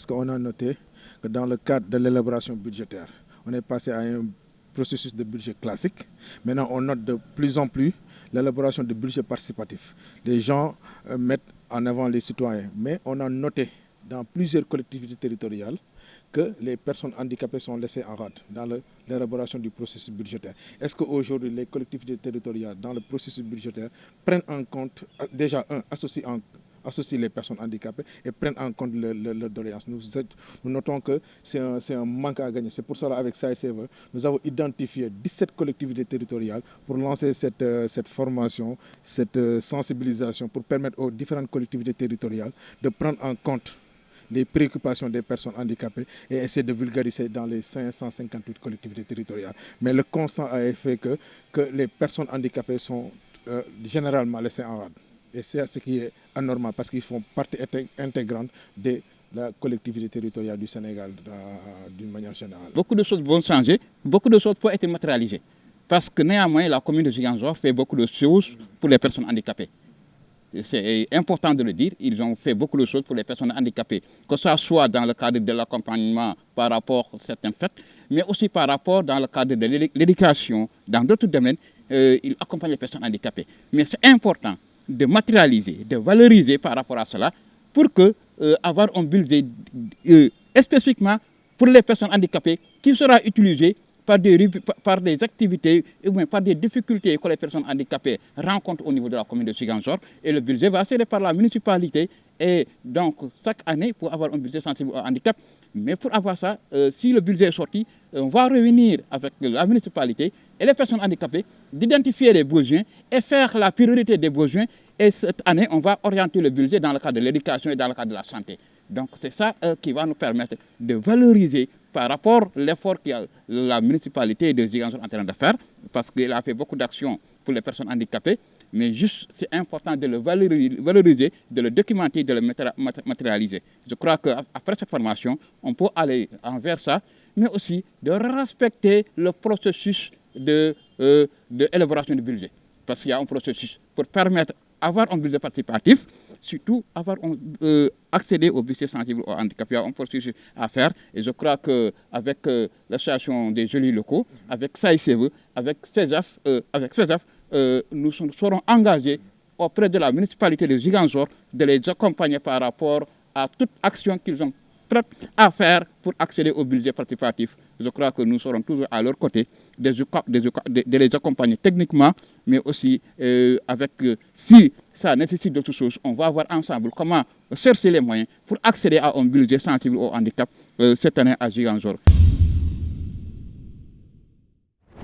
parce qu'on a noté que dans le cadre de l'élaboration budgétaire, on est passé à un processus de budget classique. Maintenant, on note de plus en plus l'élaboration de budget participatif. Les gens mettent en avant les citoyens, mais on a noté dans plusieurs collectivités territoriales que les personnes handicapées sont laissées en rade dans l'élaboration du processus budgétaire. Est-ce qu'aujourd'hui, les collectivités territoriales, dans le processus budgétaire, prennent en compte, déjà, associent les personnes handicapées et prennent en compte leurs doléances. Nous notons que c'est un manque à gagner. C'est pour cela, avec SAICV, nous avons identifié 17 collectivités territoriales pour lancer cette formation, cette sensibilisation, pour permettre aux différentes collectivités territoriales de prendre en compte les préoccupations des personnes handicapées et essayer de vulgariser dans les 558 collectivités territoriales. Mais le constat a fait que les personnes handicapées sont généralement laissées en rade. Et c'est ce qui est anormal parce qu'ils font partie intégrante de la collectivité territoriale du Sénégal d'une manière générale. Beaucoup de choses vont changer, beaucoup de choses peuvent être matérialisées. Parce que néanmoins, la commune de Ziguinchor fait beaucoup de choses pour les personnes handicapées. C'est important de le dire, ils ont fait beaucoup de choses pour les personnes handicapées, que ce soit dans le cadre de l'accompagnement par rapport à certains faits, mais aussi par rapport dans le cadre de l'éducation, dans d'autres domaines, ils accompagnent les personnes handicapées. Mais c'est important de matérialiser, de valoriser par rapport à cela, pour que avoir un budget spécifiquement pour les personnes handicapées qui sera utilisé par des activités ou bien par des difficultés que les personnes handicapées rencontrent au niveau de la commune de Ziguinchor. Et le budget va ser par la municipalité. Et donc, chaque année, pour avoir un budget sensible au handicap, mais pour avoir ça, si le budget est sorti, on va revenir avec la municipalité et les personnes handicapées, d'identifier les besoins et faire la priorité des besoins. Et cette année, on va orienter le budget dans le cadre de l'éducation et dans le cadre de la santé. Donc, c'est ça qui va nous permettre de valoriser par rapport à l'effort que la municipalité de Ziguinchor est en train de faire, parce qu'elle a fait beaucoup d'actions pour les personnes handicapées, mais juste c'est important de le valoriser, de le documenter, de le matérialiser. Je crois qu'après cette formation, on peut aller envers ça, mais aussi de respecter le processus d'élaboration du budget. Parce qu'il y a un processus pour permettre d'avoir un budget participatif, surtout accéder au budget sensible au handicap. Il y a un processus à faire et je crois qu'avec l'association des élus locaux, avec SAICV, avec FESAF, nous serons engagés auprès de la municipalité de Ziguinchor de les accompagner par rapport à toute action qu'ils ont prête à faire pour accéder au budget participatif. Je crois que nous serons toujours à leur côté, de les accompagner techniquement, mais aussi si ça nécessite d'autres choses, on va voir ensemble comment chercher les moyens pour accéder à un budget sensible au handicap cette année à Ziguinchor.